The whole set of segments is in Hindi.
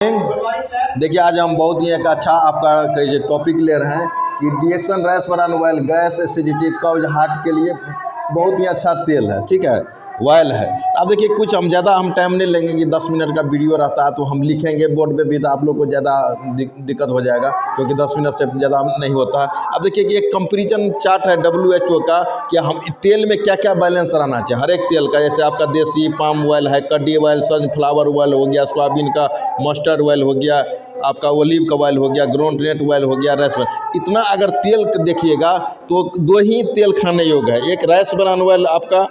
देखिए आज हम बहुत ही एक अच्छा आपका टॉपिक ले रहे हैं कि DXN rice bran oil gas acidity कब्ज हार्ट के लिए बहुत ही अच्छा तेल है। ठीक है, ऑयल है। अब देखिए कुछ हम ज़्यादा टाइम नहीं लेंगे कि 10 मिनट का वीडियो रहता है तो हम लिखेंगे बोर्ड पे भी तो आप लोग को ज़्यादा दिक्कत हो जाएगा क्योंकि 10 मिनट से ज़्यादा नहीं होता है। अब देखिए कि एक कंपेरिजन चार्ट है WHO का कि हम तेल में क्या क्या बैलेंस रहना चाहिए हर एक तेल का। जैसे आपका देसी पाम ऑयल है, कड्डी ऑयल, सनफ्लावर ऑयल हो गया, सोयाबीन का मस्टर्ड ऑयल हो गया, आपका ओलिव का ऑयल हो गया, ग्राउंडनट ऑयल हो गया, राइस ब्रान। इतना अगर तेल देखिएगा तो दो ही तेल खाने योग्य है, एक राइस ब्रान ऑयल आपका,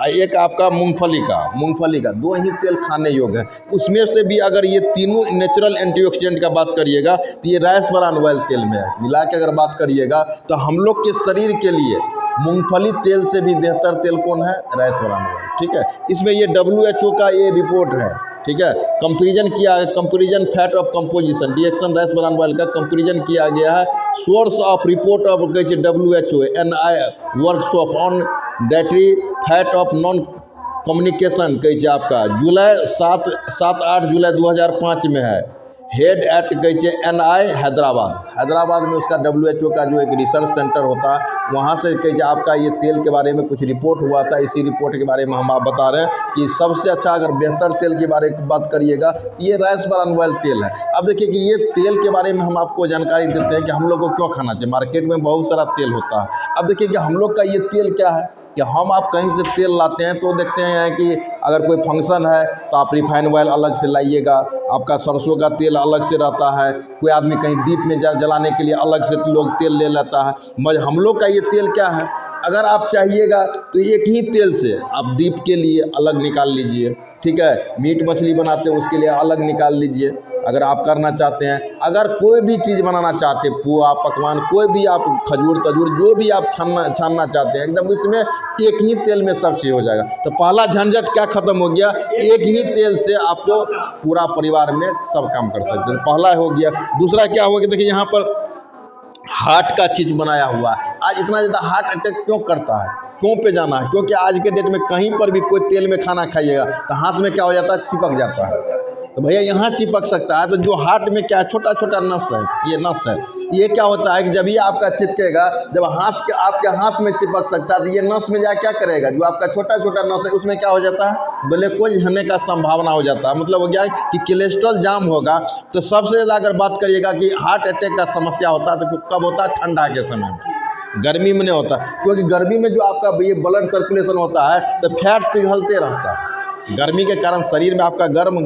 एक आपका मूंगफली का दो ही तेल खाने योग्य है। उसमें से भी अगर ये तीनों नेचुरल एंटीऑक्सीडेंट का बात करिएगा तो ये राइस ब्रान ऑयल तेल में है। मिला के अगर बात करिएगा तो हम लोग के शरीर के लिए मूंगफली तेल से भी बेहतर तेल कौन है? Rice bran oil. ठीक है, इसमें ये WHO का ये रिपोर्ट है। ठीक है, कंपेरिजन किया है, comparison fat of composition DXN rice bran oil का कंपेरिजन किया गया है। Source of report of WHO NI workshop on dietary fat of non communication कही आपका जुलाई 7-8 जुलाई 2005 में है। हेड एट कही NI हैदराबाद में उसका WHO का जो एक रिसर्च सेंटर होता है वहाँ से कही आपका ये तेल के बारे में कुछ रिपोर्ट हुआ था। इसी रिपोर्ट के बारे में हम आप बता रहे हैं कि सबसे अच्छा अगर बेहतर तेल के बारे में बात करिएगा ये राइस ब्रान ऑयल तेल है। अब देखिए कि ये तेल के बारे में हम आपको जानकारी देते हैं कि हम लोग को क्यों खाना चाहिए। मार्केट में बहुत सारा तेल होता है। अब देखिए कि हम लोग का ये तेल क्या है कि हम आप कहीं से तेल लाते हैं तो देखते हैं कि अगर कोई फंक्शन है तो आप रिफाइन ऑयल अलग से लाइएगा, आपका सरसों का तेल अलग से रहता है, कोई आदमी कहीं दीप में जलाने के लिए अलग से लोग तेल ले लेता है। मगर हम लोग का ये तेल क्या है, अगर आप चाहिएगा तो एक ही तेल से आप दीप के लिए अलग निकाल लीजिए। ठीक है, मीट मछली बनाते हैं उसके लिए अलग निकाल लीजिए अगर आप करना चाहते हैं। अगर कोई भी चीज़ बनाना चाहते हैं, पुआ पकवान कोई भी आप खजूर तजूर जो भी आप छानना चाहते हैं एकदम इसमें एक ही तेल में सब चीज़ हो जाएगा। तो पहला झंझट क्या ख़त्म हो गया, एक ही तेल से आपको पूरा परिवार में सब काम कर सकते हैं। पहला हो गया। दूसरा क्या होगा कि देखिए यहाँ पर हार्ट का चीज़ बनाया हुआ है। आज इतना ज़्यादा हार्ट अटैक क्यों करता है, क्यों पे जाना है? क्योंकि आज के डेट में कहीं पर भी कोई तेल में खाना खाइएगा तो हाथ में क्या हो जाता है, चिपक जाता है। तो भैया यहाँ चिपक सकता है। तो जो हार्ट में क्या छोटा छोटा नस है, ये नस है, ये क्या होता है कि जब ये आपका चिपकेगा, जब आपके हाथ में चिपक सकता है तो ये नस में जा क्या करेगा, जो आपका छोटा छोटा नस है उसमें क्या हो जाता है, ग्लूकोज होने का संभावना हो जाता है। मतलब हो गया कि कोलेस्ट्रॉल जाम होगा। तो सबसे ज़्यादा अगर बात करिएगा कि हार्ट अटैक का समस्या होता है तो कब होता है, ठंडा के समय में, गर्मी में नहीं होता। क्योंकि गर्मी में जो आपका ये ब्लड सर्कुलेशन होता है तो फैट पिघलते रहता है। गर्मी के कारण शरीर में आपका गर्म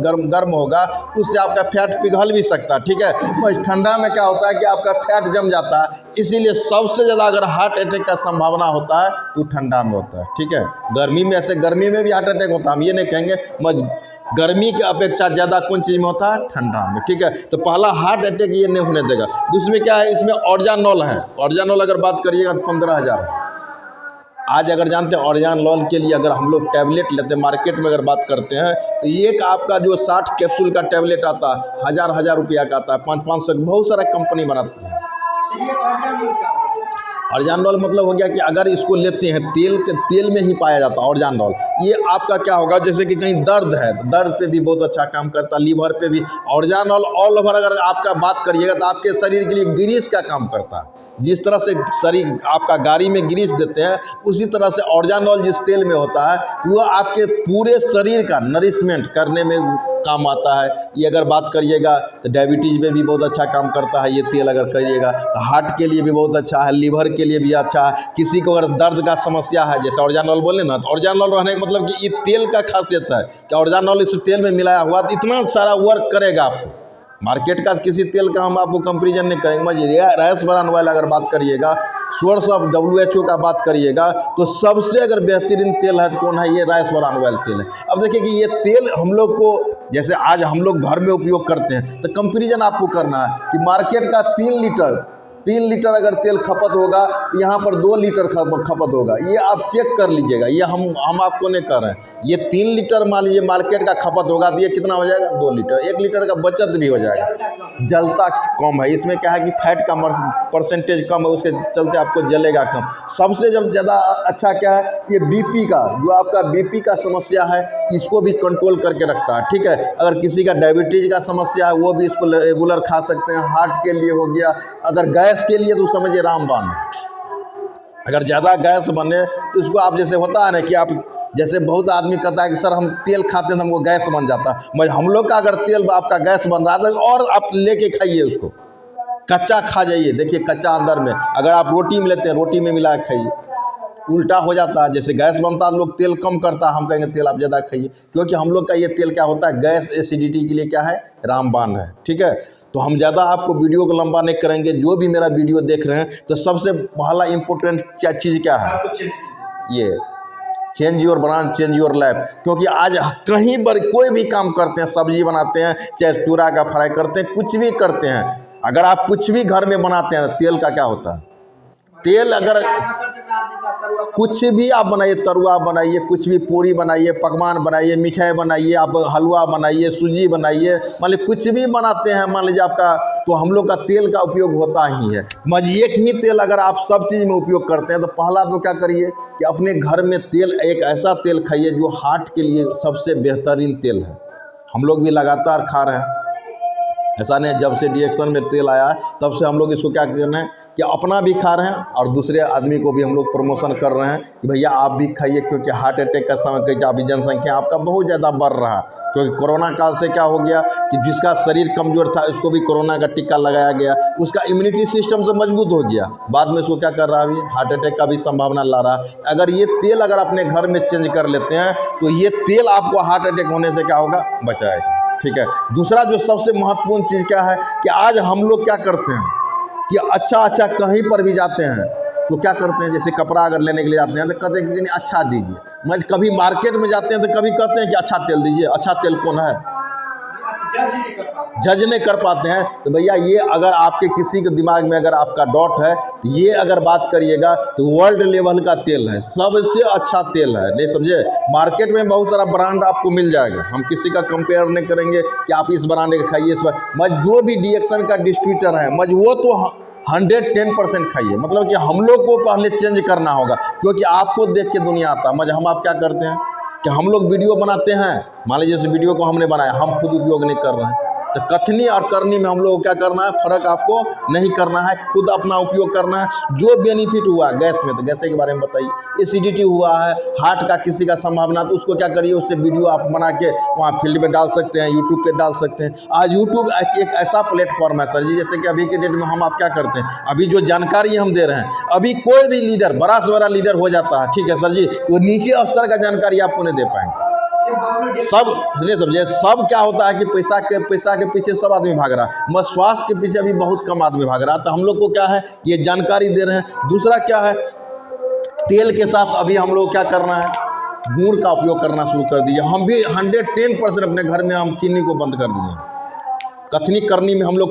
होगा, उससे आपका फैट पिघल भी सकता है। ठीक है, बस ठंडा में क्या होता है कि आपका फैट जम जाता है। इसीलिए सबसे ज़्यादा अगर हार्ट अटैक का संभावना होता है तो ठंडा में होता है। ठीक है, गर्मी में ऐसे गर्मी में भी हार्ट अटैक होता है, हम ये नहीं कहेंगे, मगर गर्मी की अपेक्षा ज़्यादा कौन चीज़ में होता है, ठंडा में। ठीक है, तो पहला हार्ट अटैक ये नहीं होने देगा। दूसरे क्या है, इसमें ऑर्जानोल है। ऑर्जानोल अगर बात करिएगा तो 15,000 है। आज अगर जानते हैं ऑर्जानोल के लिए अगर हम लोग टैबलेट लेते हैं मार्केट में अगर बात करते हैं तो एक आपका जो 60 कैप्सूल का टैबलेट आता है 1000 रुपया का आता है, 500 बहुत सारा कंपनी बनाती है। ऑर्जानोल मतलब हो गया कि अगर इसको लेते हैं तेल में ही पाया जाता है ऑर्जानोल। ये आपका क्या होगा, जैसे कि कहीं दर्द है तो दर्द पे भी बहुत अच्छा काम करता है, लीवर पे भी ऑर्जानोल। ऑल ओवर अगर आपका बात करिएगा तो आपके शरीर के लिए ग्रीस का काम करता है। जिस तरह से शरीर आपका गाड़ी में ग्रीस देते हैं उसी तरह से ऑर्जानोल जिस तेल में होता है वो आपके पूरे शरीर का नरिशमेंट करने में काम आता है। ये अगर बात करिएगा तो डायबिटीज़ में भी बहुत अच्छा काम करता है ये तेल। अगर करिएगा तो हार्ट के लिए भी बहुत अच्छा है, लीवर के लिए भी अच्छा है। किसी को अगर दर्द का समस्या है, जैसे ऑर्जानोल बोले ना, तो ऑर्जानोल रहने का मतलब कि ये तेल का खासियत है कि ऑर्जानोल इस तेल में मिलाया हुआ तो इतना सारा वर्क करेगा आपको। मार्केट का किसी तेल का हम आपको कंपेरिजन नहीं करेंगे। मगर राइस ब्रान ऑयल अगर बात करिएगा, सोर्स ऑफ WHO का बात करिएगा तो सबसे अगर बेहतरीन तेल है तो कौन है, ये राइस ब्रान ऑयल तेल है। अब देखिए कि ये तेल हम लोग को, जैसे आज हम लोग घर में उपयोग करते हैं तो कंपेरिजन आपको करना है कि मार्केट का 3 लीटर 3 लीटर अगर तेल खपत होगा तो यहाँ पर 2 लीटर खपत होगा। ये आप चेक कर लीजिएगा, ये हम आपको नहीं कर रहे हैं। ये 3 लीटर मान लीजिए मार्केट का खपत होगा तो ये कितना हो जाएगा, 2 लीटर। 1 लीटर का बचत भी हो जाएगा। जलता कम है, इसमें क्या है कि फैट का परसेंटेज कम है, उसके चलते आपको जलेगा कम। सबसे जब ज़्यादा अच्छा क्या है, ये बीपी का, जो आपका बीपी का समस्या है इसको भी कंट्रोल करके रखता है, ठीक है। अगर किसी का डायबिटीज़ का समस्या है वो भी इसको रेगुलर खा सकते हैं। हार्ट के लिए हो गया, अगर गैस के लिए तो समझिए रामबाण है। अगर ज़्यादा गैस बने तो इसको आप, जैसे होता है ना कि आप, जैसे बहुत आदमी कहता है कि सर हम तेल खाते हैं तो हमको गैस बन जाता है। मगर हम लोग का अगर तेल आपका गैस बन रहा है तो और आप लेके खाइए उसको, कच्चा खा जाइए। देखिए कच्चा अंदर में, अगर आप रोटी में लेते हैं रोटी में मिला के खाइए, उल्टा हो जाता है। जैसे गैस बनता है लोग तेल कम करता है, हम कहेंगे तेल आप ज़्यादा खाइए, क्योंकि हम लोग का ये तेल क्या होता है, गैस एसिडिटी के लिए क्या है, रामबाण है, ठीक है। तो हम ज़्यादा आपको वीडियो को लंबा नहीं करेंगे। जो भी मेरा वीडियो देख रहे हैं तो सबसे पहला इम्पोर्टेंट क्या चीज़ क्या है, ये change your brand, change your life. क्योंकि आज कहीं पर कोई भी काम करते हैं, सब्जी बनाते हैं, चाहे चूड़ा का फ्राई करते हैं, कुछ भी करते हैं, अगर आप कुछ भी घर में बनाते हैं तेल का क्या होता है, तेल अगर कुछ भी आप बनाइए, तरुआ बनाइए, कुछ भी पूरी बनाइए, पकवान बनाइए, मिठाई बनाइए, आप हलवा बनाइए, सूजी बनाइए, मान लीजिए कुछ भी बनाते हैं मान लीजिए आपका, तो हम लोग का तेल का उपयोग होता ही है। मगर एक ही तेल अगर आप सब चीज़ में उपयोग करते हैं तो पहला तो क्या करिए कि अपने घर में तेल, एक ऐसा तेल खाइए जो हार्ट के लिए सबसे बेहतरीन तेल है। हम लोग भी लगातार खा रहे हैं, ऐसा नहीं, जब से डिएक्शन में तेल आया तब से हम लोग इसको क्या करना है कि अपना भी खा रहे हैं और दूसरे आदमी को भी हम लोग प्रमोशन कर रहे हैं कि भैया आप भी खाइए। क्योंकि हार्ट अटैक का समय कि अभी जनसंख्या आपका बहुत ज़्यादा बढ़ रहा है, क्योंकि कोरोना काल से क्या हो गया कि जिसका शरीर कमज़ोर था उसको भी कोरोना का टीका लगाया गया, उसका इम्यूनिटी सिस्टम तो मजबूत हो गया, बाद में उसको क्या कर रहा है, अभी हार्ट अटैक का भी संभावना ला रहा है। अगर ये तेल अगर अपने घर में चेंज कर लेते हैं तो ये तेल आपको हार्ट अटैक होने से क्या होगा, बचाएगा, ठीक है। दूसरा जो सबसे महत्वपूर्ण चीज़ क्या है कि आज हम लोग क्या करते हैं कि अच्छा कहीं पर भी जाते हैं तो क्या करते हैं, जैसे कपड़ा अगर लेने के लिए जाते हैं तो कहते हैं कि नहीं अच्छा दीजिए। मैं कभी मार्केट में जाते हैं तो कभी कहते हैं कि अच्छा तेल दीजिए, अच्छा तेल कौन है, जज नहीं कर पाते हैं। तो भैया ये अगर आपके किसी के दिमाग में अगर आपका डॉट है, ये अगर बात करिएगा तो वर्ल्ड लेवल का तेल है, सबसे अच्छा तेल है, नहीं समझे। मार्केट में बहुत सारा ब्रांड आपको मिल जाएगा, हम किसी का कंपेयर नहीं करेंगे कि आप इस ब्रांड का खाइए, इस बार मज जो भी डिएक्शन का डिस्ट्रीब्यूटर है मज वो तो 110% खाइए। मतलब कि हम लोग को पहले चेंज करना होगा, क्योंकि आपको देख के दुनिया आता है। मज हम आप क्या करते हैं कि हम लोग वीडियो बनाते हैं, मान लीजिए इस वीडियो को हमने बनाया, हम खुद उपयोग नहीं कर रहे हैं, तो कथनी और करनी में हम लोग को क्या करना है, फर्क आपको नहीं करना है, खुद अपना उपयोग करना है। जो बेनिफिट हुआ गैस में, तो गैस के बारे में बताइए, एसिडिटी हुआ है, हार्ट का किसी का संभावना, तो उसको क्या करिए, उससे वीडियो आप बना के वहाँ फील्ड में डाल सकते हैं, यूट्यूब पे डाल सकते हैं। आज यूट्यूब एक ऐसा प्लेटफॉर्म है सर जी, जैसे कि अभी के डेट में हम आप क्या करते हैं, अभी जो जानकारी हम दे रहे हैं, अभी कोई भी लीडर बड़ा से बड़ा लीडर हो जाता है, ठीक है सर जी, तो नीचे स्तर का जानकारी आपको नहीं दे पाएंगे। सब नहीं समझे, सब क्या होता है कि पैसा के पीछे सब आदमी भाग रहा है, मगर स्वास्थ्य के पीछे अभी बहुत कम आदमी भाग रहा है। तो हम लोग को क्या है, ये जानकारी दे रहे हैं। दूसरा क्या है, तेल के साथ अभी हम लोग क्या करना है, गुड़ का उपयोग करना शुरू कर दिए। हम भी 110% अपने घर में हम चीनी को बंद कर दिए। कथनी करनी में हम लोग